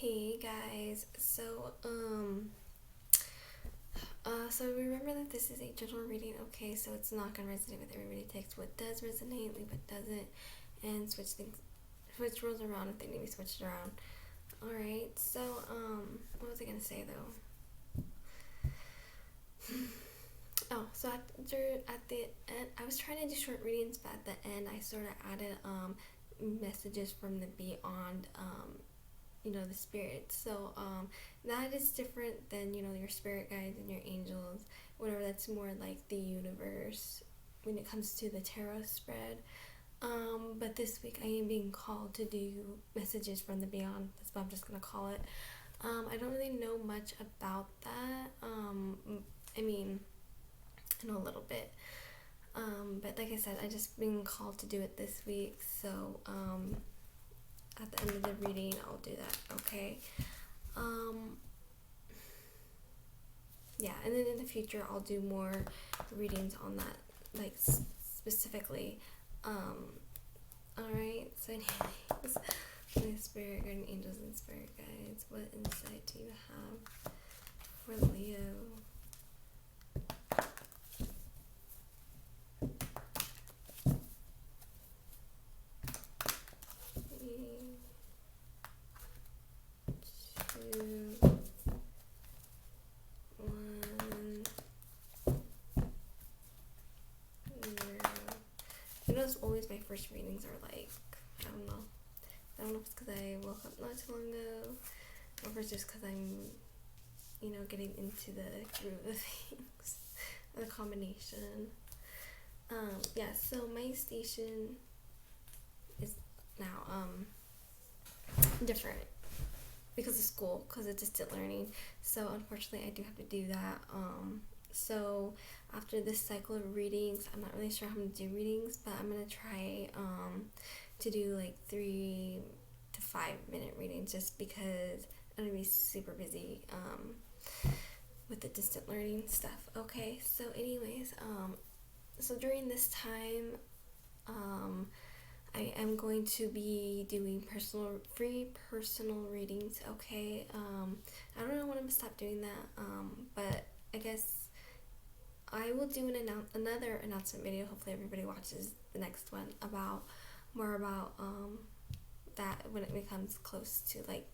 Hey guys, so remember that this is a general reading, okay? So it's not gonna resonate with everybody. Text what does resonate, leave what doesn't, and switch rules around if they need to be switched around. All right. So what was I gonna say though? Oh, so at the end, I was trying to do short readings, but at the end, I sort of added messages from the beyond, the spirit. So that is different than your spirit guides and your angels, whatever. That's more like the universe when it comes to the tarot spread. But this week I am being called to do messages from the beyond. That's what I'm just gonna call it. I don't really know much about that. I mean, I know a little bit. But like I said, I just been called to do it this week. So at the end of the reading, I'll do that. Okay. Um, yeah, and then in the future, I'll do more readings on that, like specifically. All right. So, anyways, my spirit guardian angels and spirit guides. What insight do you have for Leo? Always my first readings are like, I don't know. I don't know if it's because I woke up not too long ago, or if it's just because I'm, getting into the groove of things, the combination. Yeah, so my station is now different because of school, because of distant learning. So unfortunately, I do have to do that. So after this cycle of readings, I'm not really sure how I'm gonna do readings, but I'm gonna try to do like 3 to 5 minute readings, just because I'm gonna be super busy with the distant learning stuff. Okay, so anyways, so during this time, I am going to be doing free personal readings. Okay, I don't know when I'm gonna stop doing that. But I guess I will do another announcement video. Hopefully everybody watches the next one about more about that when it becomes close to like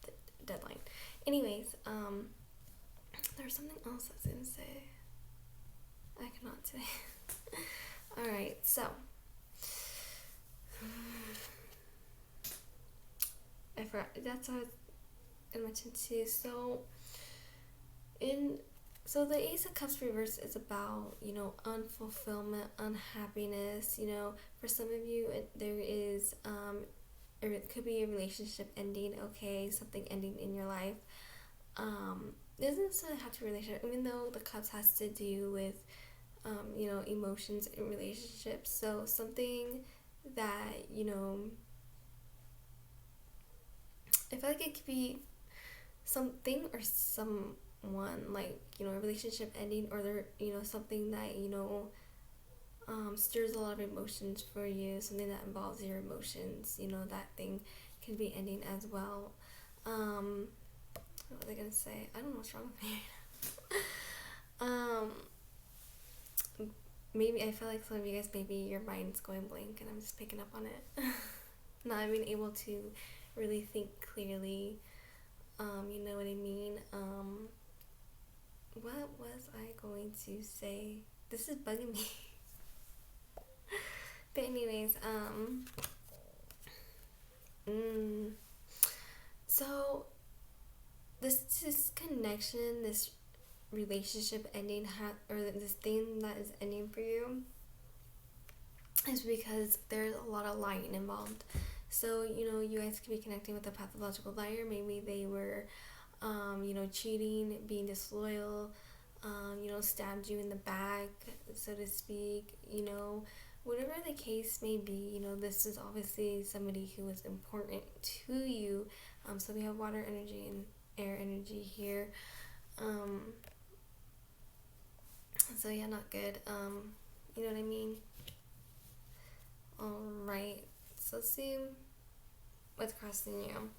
the deadline. Anyways, there was something else I was gonna say. I cannot today. All right, so I forgot. That's what I was gonna mention too. So the Ace of Cups reverse is about, unfulfillment, unhappiness. For some of you, there is, or it could be a relationship ending. Okay, something ending in your life. It doesn't necessarily have to be a relationship, even though the Cups has to do with, emotions in relationships. So something that I feel like it could be something or someone, like a relationship ending, or there something that stirs a lot of emotions for you, something that involves your emotions. That thing can be ending as well. What was I gonna say? I don't know what's wrong with me. Maybe I feel like some of you guys, maybe your mind's going blank and I'm just picking up on it. Not being able to really think clearly. You know what I mean? What was I going to say? This is bugging me. But anyways, so this connection, this relationship ending, or this thing that is ending for you, is because there's a lot of lying involved. So you guys could be connecting with a pathological liar. Maybe they were cheating, being disloyal, stabbed you in the back, so to speak. Whatever the case may be, this is obviously somebody who is important to you. So we have water energy and air energy here. So yeah, not good. You know what I mean? Alright, so let's see what's crossing you.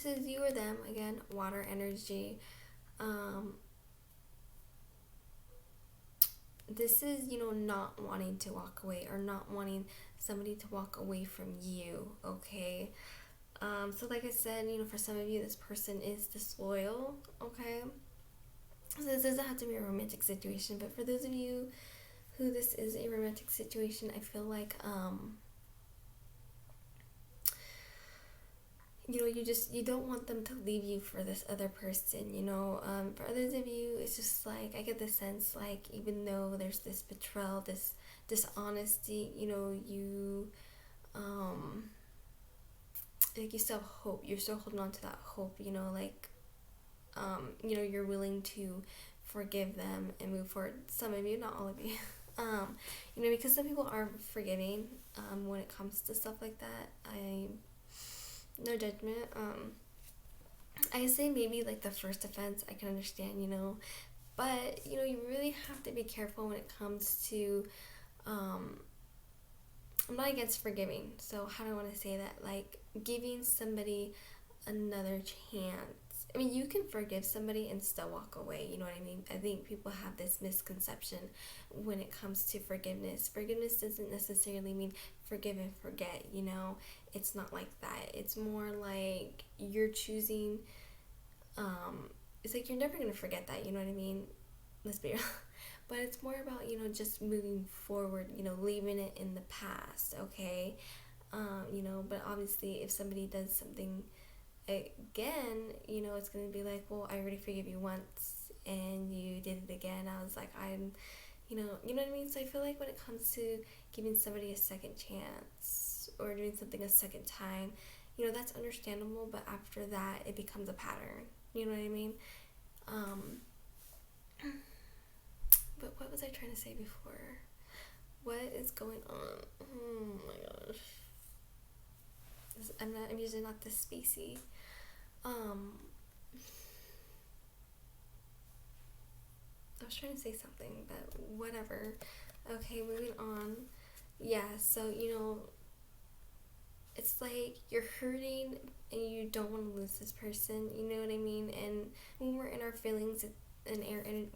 this is you or them, again, water energy. Um, this is, not wanting to walk away or not wanting somebody to walk away from you, okay? So like I said, for some of you, this person is disloyal, okay? So this doesn't have to be a romantic situation, but for those of you who this is a romantic situation, I feel like, you don't want them to leave you for this other person, for others of you, it's just like, I get the sense, like, even though there's this betrayal, this dishonesty, like, you still have hope, you're still holding on to that hope, like, you're willing to forgive them and move forward. Some of you, not all of you. Because some people are forgiving, when it comes to stuff like that. No judgment. I say maybe like the first offense I can understand, but you really have to be careful when it comes to, I'm not against forgiving, so how do I want to say that, like, giving somebody another chance. I mean, you can forgive somebody and still walk away, you know what I mean? I think people have this misconception when it comes to forgiveness. Forgiveness doesn't necessarily mean forgive and forget, It's not like that. It's more like you're choosing, it's like you're never going to forget that, you know what I mean? Let's be real. But it's more about, just moving forward, leaving it in the past, okay? But obviously if somebody does something again, it's going to be like, well, I already forgave you once and you did it again. I was like, you know what I mean? So I feel like when it comes to giving somebody a second chance or doing something a second time, that's understandable, but after that, it becomes a pattern. You know what I mean? But what was I trying to say before? What is going on? Oh my gosh. I'm usually not this spacey. I was trying to say something, but whatever. Okay, moving on. Yeah, so, it's like you're hurting and you don't want to lose this person, you know what I mean? And when we're in our feelings, and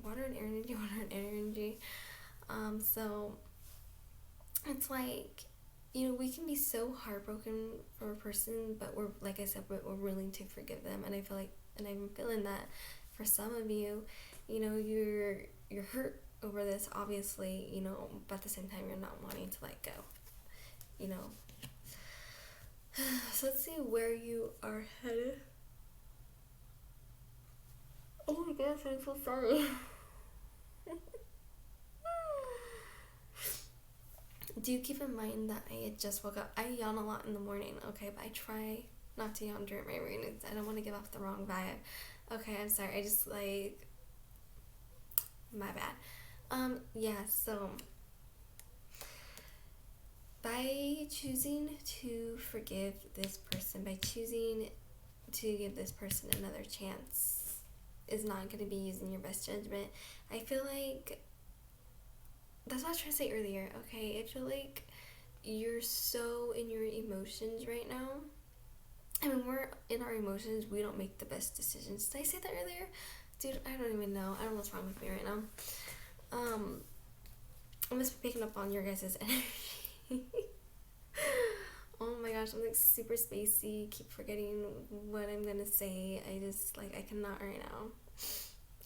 water and air energy, so it's like, we can be so heartbroken for a person, but we're, like I said, we're willing to forgive them. And I feel like, and I'm feeling that for some of you, you're hurt over this, obviously, but at the same time, you're not wanting to let go, So let's see where you are headed. Oh my gosh, I'm so sorry. Do keep in mind that I had just woke up. I yawn a lot in the morning, okay? But I try not to yawn during my readings. I don't want to give off the wrong vibe. Okay, I'm sorry. I just, like, my bad. Yeah, so by choosing to forgive this person, by choosing to give this person another chance, is not going to be using your best judgment. I feel like that's what I was trying to say earlier, okay? I feel like you're so in your emotions right now. I mean, we're in our emotions, we don't make the best decisions. Did I say that earlier? Dude, I don't even know. I don't know what's wrong with me right now. I'm just picking up on your guys' energy. Oh my gosh, I'm like super spacey, keep forgetting what I'm gonna say. I cannot right now.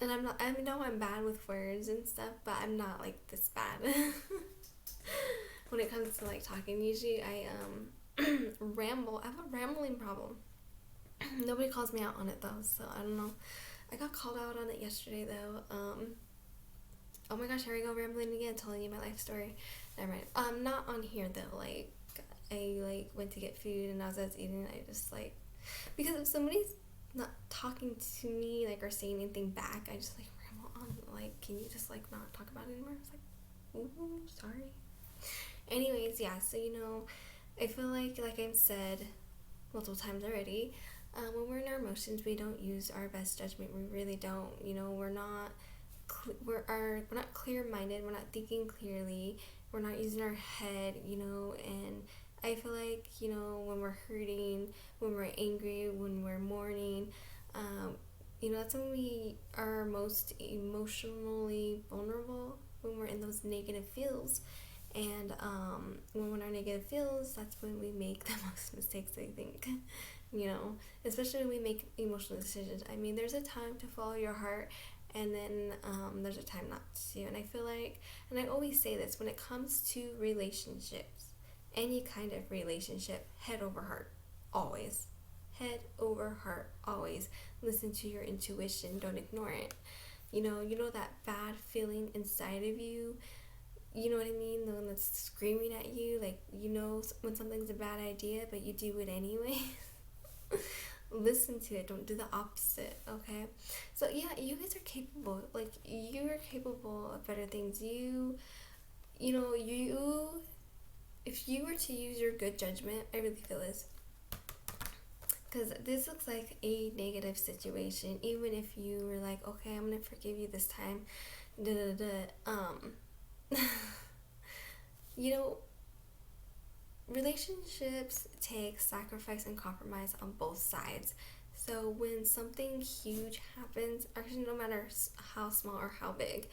And I know I'm bad with words and stuff, but I'm not, like, this bad. When it comes to, like, talking, usually I, ramble. I have a rambling problem. Nobody calls me out on it, though, so I don't know. I got called out on it yesterday, though. Oh my gosh, here I go rambling again, telling you my life story. Never mind. Not on here, though. Like, I, like, went to get food, and as I was eating, I just, like, because if somebody's not talking to me, like, or saying anything back, I just, like, ramble on, like, can you just, like, not talk about it anymore? It's like, ooh, sorry. Anyways, yeah, so, I feel like I've said multiple times already, when we're in our emotions, we don't use our best judgment. We really don't. We're not clear-minded. We're not thinking clearly. We're not using our head. And I feel like, when we're hurting, when we're angry, when we're mourning, um, that's when we are most emotionally vulnerable, when we're in those negative feels. And when we're in our negative feels, that's when we make the most mistakes, I think. Especially when we make emotional decisions. I mean, there's a time to follow your heart, and then there's a time not to. And I feel like, and I always say this, when it comes to relationships, any kind of relationship, head over heart, always. Head over heart, always. Listen to your intuition, don't ignore it. That bad feeling inside of you, you know what I mean? The one that's screaming at you, like, when something's a bad idea, but you do it anyway. Listen to it, don't do the opposite, okay? So, yeah, you guys are capable. Like, you are capable of better things. If you were to use your good judgment, I really feel this. Because this looks like a negative situation, even if you were like, okay, I'm going to forgive you this time. Da da da. Relationships take sacrifice and compromise on both sides. So when something huge happens, actually, no matter how small or how big,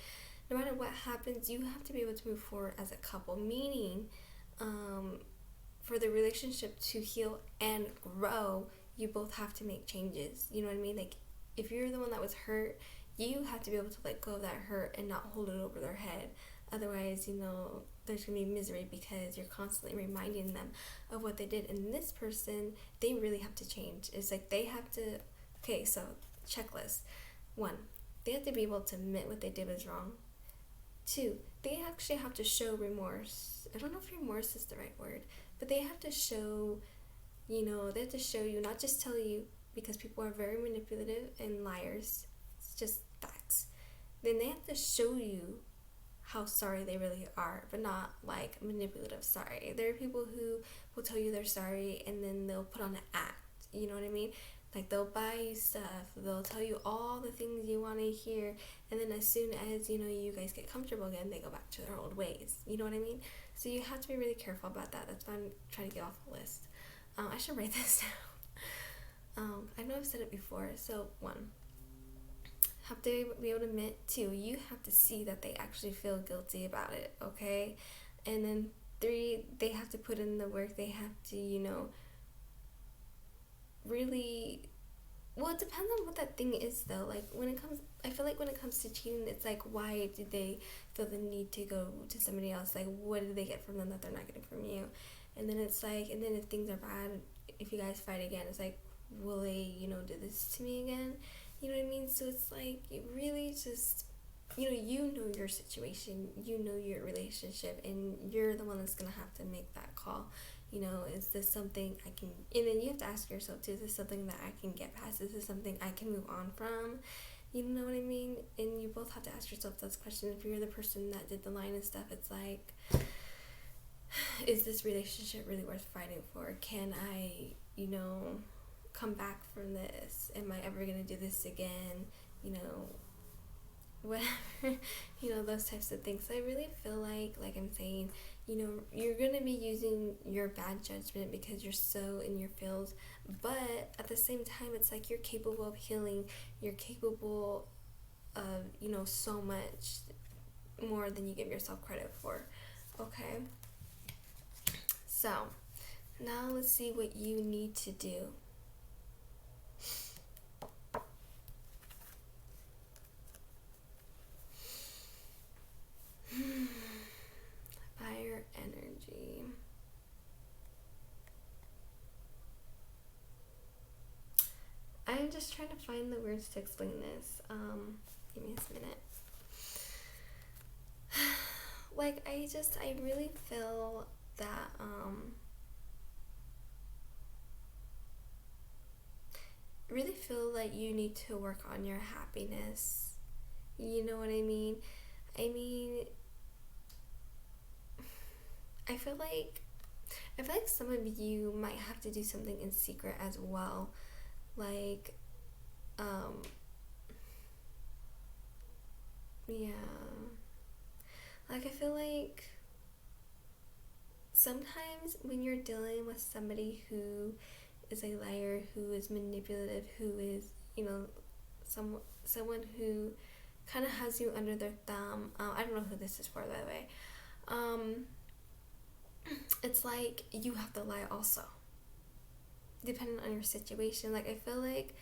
no matter what happens, you have to be able to move forward as a couple. Meaning, for the relationship to heal and grow, you both have to make changes. You know what I mean? Like, if you're the one that was hurt, you have to be able to let go of that hurt and not hold it over their head. Otherwise, there's going to be misery because you're constantly reminding them of what they did. And this person, they really have to change. It's like they have to, okay, so checklist. 1, they have to be able to admit what they did was wrong. 2, they actually have to show remorse. I don't know if remorse is the right word, but they have to show, they have to show you, not just tell you, because people are very manipulative and liars. It's just facts. Then they have to show you how sorry they really are, but not like manipulative sorry. There are people who will tell you they're sorry and then they'll put on an act. You know what I mean? Like, they'll buy you stuff, they'll tell you all the things you want to hear, and then as soon as you guys get comfortable again, they go back to their old ways. You know what I mean? So you have to be really careful about that. That's why I'm trying to get off the list. I should write this down. I know I've said it before. So 1, have to be able to admit. 2, you have to see that they actually feel guilty about it, okay? And then 3, they have to put in the work. They have to, really, well, it depends on what that thing is, though. Like, I feel like when it comes to cheating, it's like, why did they feel the need to go to somebody else? Like, what did they get from them that they're not getting from you? And then it's like, and then if things are bad, if you guys fight again, it's like, will they, do this to me again? You know what I mean? So it's like, it really just, you know your situation, you know your relationship, and you're the one that's going to have to make that call. Is this something I can, and then you have to ask yourself too, is this something that I can get past? Is this something I can move on from? You know what I mean? And you both have to ask yourself those questions. If you're the person that did the line and stuff, it's like, is this relationship really worth fighting for? Can I, come back from this? Am I ever going to do this again? Whatever, those types of things. So I really feel like I'm saying, you're going to be using your bad judgment because you're so in your feels, but at the same time, it's like you're capable of healing, you're capable of, so much more than you give yourself credit for, okay? So, now let's see what you need to do. Fire energy. I'm just trying to find the words to explain this. Give me a minute. Like, I really feel that, really feel like you need to work on your happiness. You know what I mean? I mean, I feel like some of you might have to do something in secret as well. Like, yeah. Like, I feel like sometimes when you're dealing with somebody who is a liar, who is manipulative, who is, someone who kind of has you under their thumb. I don't know who this is for, by the way. It's like you have to lie also, depending on your situation. Like, I feel like,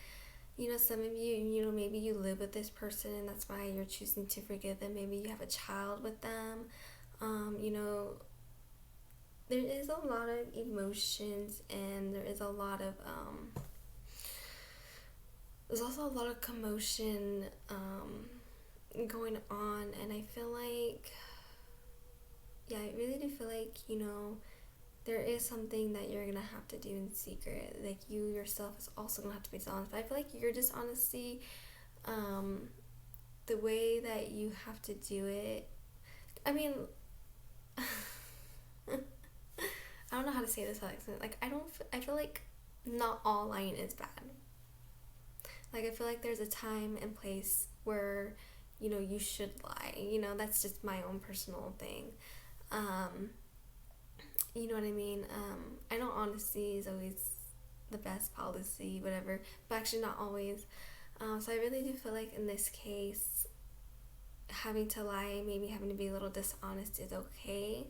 some of you, maybe you live with this person and that's why you're choosing to forgive them. Maybe you have a child with them. There is a lot of emotions, and there is a lot of, there's also a lot of commotion, going on, and I feel like, yeah, I really do feel like, there is something that you're gonna have to do in secret. Like, you yourself is also gonna have to be dishonest. But I feel like your dishonesty, the way that you have to do it, I mean, I don't know how to say this, Alex. Like, I feel like not all lying is bad. Like, I feel like there's a time and place where, you should lie. That's just my own personal thing. You know what I mean? I know honesty is always the best policy, whatever, but actually not always. So I really do feel like in this case, having to lie, maybe having to be a little dishonest is okay.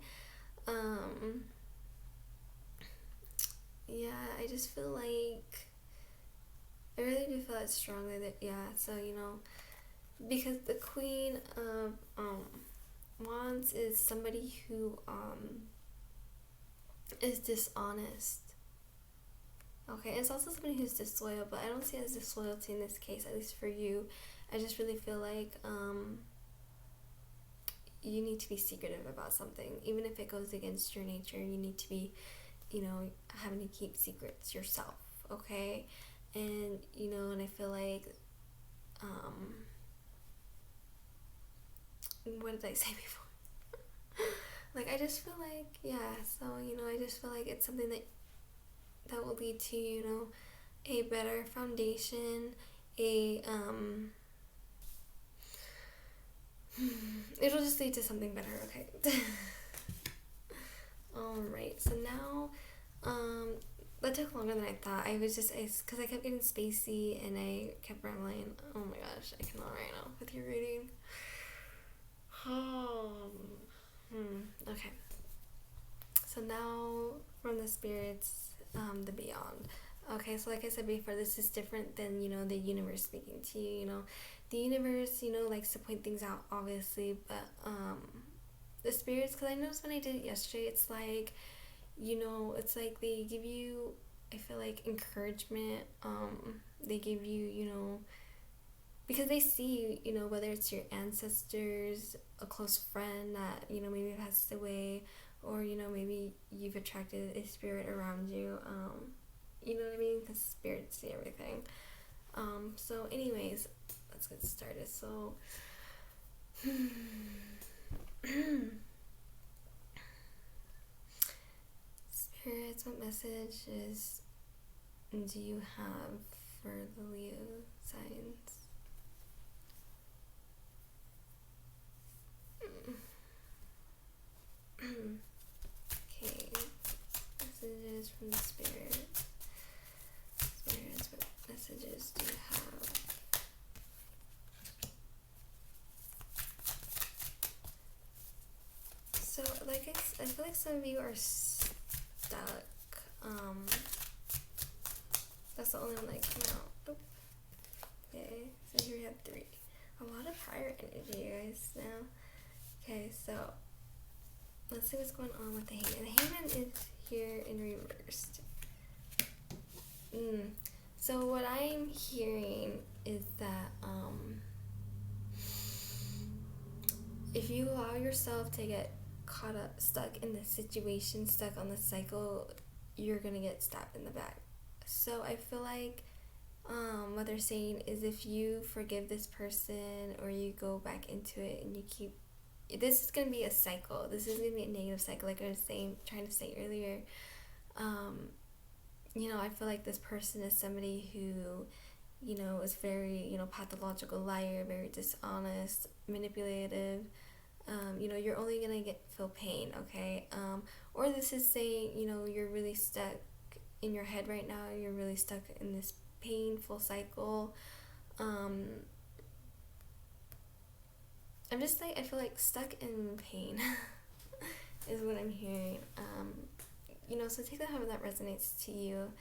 Yeah, I just feel like, I really do feel that strongly that, yeah, so, because the Queen of Wands is somebody who, is dishonest. Okay, it's also somebody who's disloyal, but I don't see it as disloyalty in this case, at least for you. I just really feel like you need to be secretive about something. Even if it goes against your nature, you need to be, having to keep secrets yourself, okay? And, and I feel like, what did I say before? Like, I just feel like, yeah, so, I just feel like it's something that will lead to, a better foundation, it'll just lead to something better, okay? Alright, so now, that took longer than I thought. Because I kept getting spacey and I kept rambling. Oh my gosh, I cannot right now with your reading. Okay. So now from the spirits, the beyond. Okay, so like I said before, this is different than, the universe speaking to you, The universe, likes to point things out, obviously, but, the spirits, because I noticed when I did it yesterday, it's like, it's like they give you, I feel like, encouragement. They give you, because they see, whether it's your ancestors, a close friend that, maybe passed away, or, maybe you've attracted a spirit around you, you know what I mean? Because spirits see everything. So anyways, let's get started. So, spirits, what messages do you have for the Leo signs? Okay, messages from the spirit. Spirits, what messages do you have? So, like, I feel like some of you are stuck. That's the only one that came out. Oh. Okay, so here we have 3. A lot of fire energy, you guys, now. Okay, so let's see what's going on with the Hangman. The Hangman is here in reversed. So what I'm hearing is that if you allow yourself to get caught up, stuck in the situation, stuck on the cycle, you're gonna get stabbed in the back. So I feel like what they're saying is if you forgive this person or you go back into it and you keep, this is going to be a cycle. This is going to be a negative cycle, like I was trying to say earlier. I feel like this person is somebody who, is very, pathological liar, very dishonest, manipulative, you're only gonna feel pain, okay? Or this is saying, you're really stuck in your head right now. You're really stuck in this painful cycle. I'm just like, I feel like stuck in pain is what I'm hearing. So take that however that resonates to you,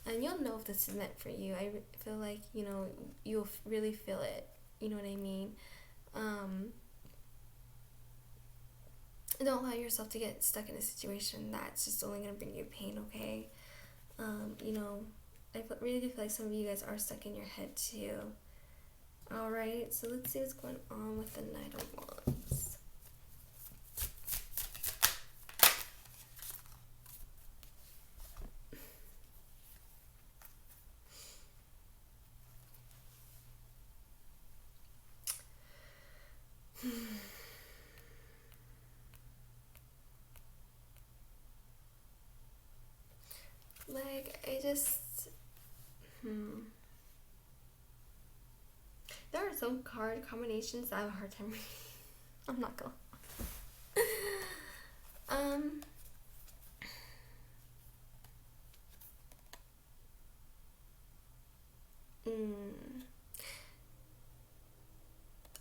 and you'll know if this is meant for you. I feel like, you'll really feel it. You know what I mean? Don't allow yourself to get stuck in a situation that's just only going to bring you pain, okay? I really do feel like some of you guys are stuck in your head too. Alright, so let's see what's going on with the Knight of Wands. Like, there are some card combinations that I have a hard time reading. I'm not gonna.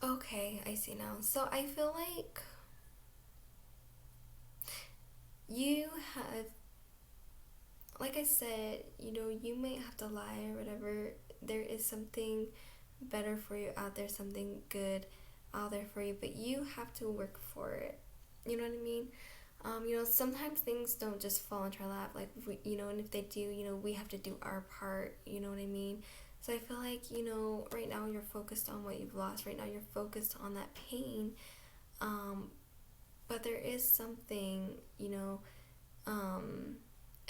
Okay, I see now. So I feel like you have, like I said, you might have to lie or whatever. There is something better for you out there, something good out there for you, but you have to work for it. You know what I mean? Sometimes things don't just fall into our lap, like, and if they do, we have to do our part, you know what I mean? So I feel like, right now you're focused on what you've lost, right now you're focused on that pain, but there is something,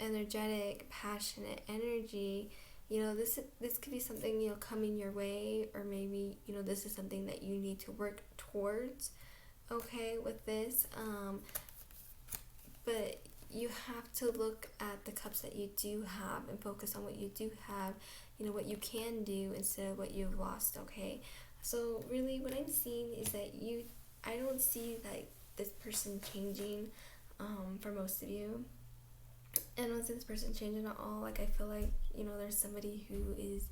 energetic, passionate energy. This could be something, coming your way, or maybe, this is something that you need to work towards, okay, with this. But you have to look at the cups that you do have and focus on what you do have, what you can do instead of what you've lost, okay? So really what I'm seeing is that I don't see like this person changing for most of you. And I don't see this person changing at all. Like, I feel like, there's somebody who is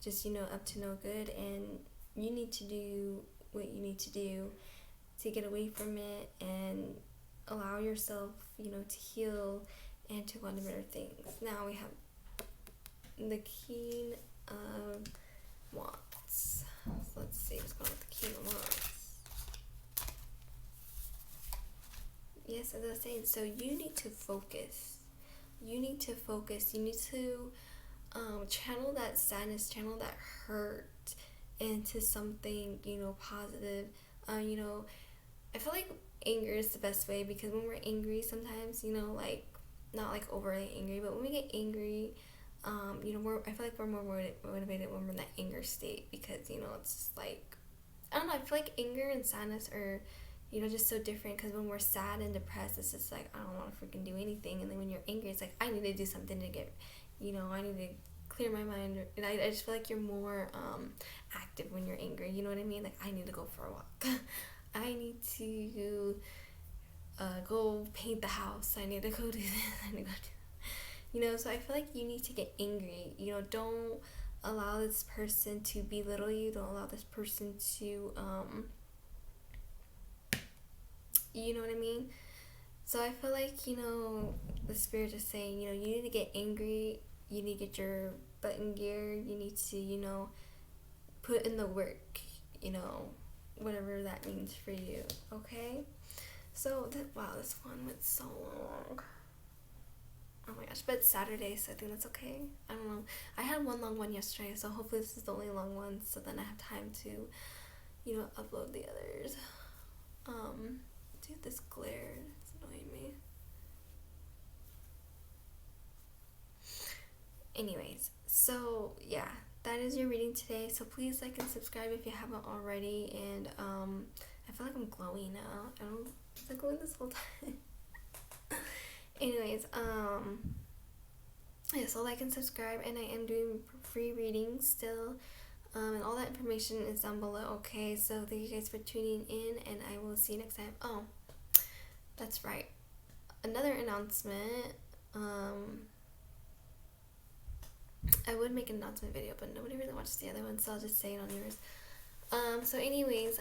just, up to no good, and you need to do what you need to do to get away from it and allow yourself, to heal and to go on to better things. Now we have the King of Wands. So let's see what's going on with the King of Wands. Yes, as I was saying, so you need to focus. You need to channel that sadness, channel that hurt into something, positive. I feel like anger is the best way, because when we're angry sometimes, like, not like overly angry, but when we get angry, I feel like we're more motivated when we're in that anger state, because, it's just like, I don't know, I feel like anger and sadness are, just so different, because when we're sad and depressed, it's just like, I don't want to freaking do anything, and then when you're angry, it's like, I need to do something to get, I need to clear my mind, and I just feel like you're more active when you're angry, you know what I mean? Like, I need to go for a walk. I need to go paint the house. I need to go do this. I need to go do that. So I feel like you need to get angry. Don't allow this person to belittle you. Don't allow this person to, you know what I mean? So I feel like, the spirit is saying, you need to get angry. You need to get your butt in gear. You need to, put in the work, whatever that means for you, okay? So, wow, this one went so long. Oh my gosh, but it's Saturday, so I think that's okay. I don't know. I had one long one yesterday, so hopefully this is the only long one, so then I have time to, upload the others. Dude, this glare, it's annoying me. Anyways, so, yeah, that is your reading today. So please like and subscribe if you haven't already. And I feel like I'm glowing now. I don't was I glowing this whole time? Anyways, yeah, so like and subscribe, and I am doing free readings still. And all that information is down below, okay? So thank you guys for tuning in, and I will see you next time. Oh, that's right. Another announcement. I would make an announcement video, but nobody really watches the other one, so I'll just say it on yours. So anyways,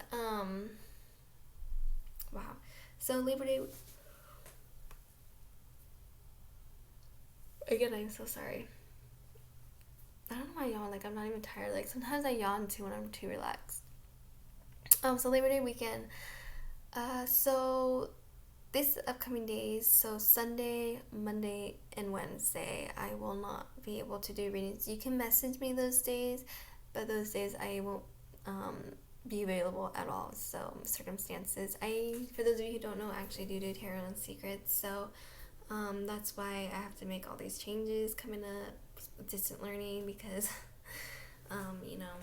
wow. So Labor Day. Again, I'm so sorry. I don't know why I yawn. Like, I'm not even tired. Like, sometimes I yawn too when I'm too relaxed. So Labor Day weekend. So this upcoming days, so Sunday, Monday, and Wednesday, I will not be able to do readings. You can message me those days, but those days I won't be available at all. So circumstances. For those of you who don't know, I actually do tarot and secrets. So that's why I have to make all these changes coming up, distant learning, because you know.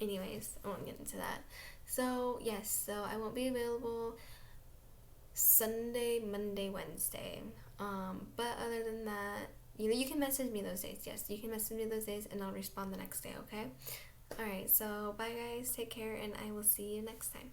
Anyways, I won't get into that. So yes, so I won't be available Sunday, Monday, Wednesday. But other than that, you can message me those days. Yes, you can message me those days, and I'll respond the next day. Okay. All right. So bye, guys. Take care, and I will see you next time.